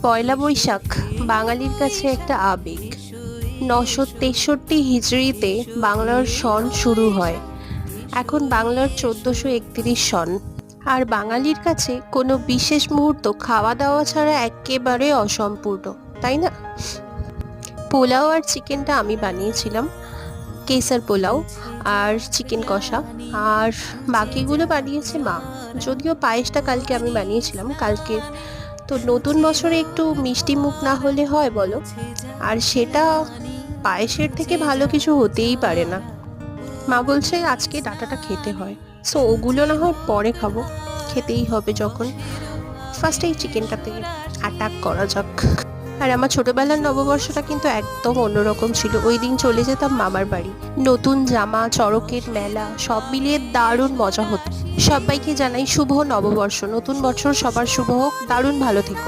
পয়লা বৈশাখ বাঙালির কাছে একটা আবেগ। 963 হিজরিতে বাংলার সন শুরু হয়। এখন বাংলার 1431 সন। আর বাঙালির কাছে কোনো বিশেষ মুহূর্ত খাওয়া দাওয়া ছাড়া একেবারে অসম্পূর্ণ, তাই না? পোলাও আর চিকেনটা আমি বানিয়েছিলাম, কেসার পোলাও আর চিকেন কষা। আর বাকিগুলো বানিয়েছে মা। যদিও পায়েসটা কালকে আমি বানিয়েছিলাম, কালকে তো নতুন বছরে একটু মিষ্টি মুখ না হলে হয় বলো? আর সেটা পায়েসের থেকে ভালো কিছু হতেই পারে না। মা বলছে আজকে ডাঁটাটা খেতে হয়, সো ওগুলো না হয় পরে খাবো, খেতেই হবে যখন। ফার্স্ট এই চিকেনটাতে অ্যাটাক করা যাক। আর আমার ছোটবেলার নববর্ষটা কিন্তু একদম অন্যরকম ছিল। ওই দিন চলে যেতাম মামার বাড়ি, নতুন জামা, চড়কের মেলা, সব মিলিয়ে দারুণ মজা হতো। সবাইকে জানাই শুভ নববর্ষ, নতুন বছর সবার শুভ হোক, দারুণ ভালো থেকো।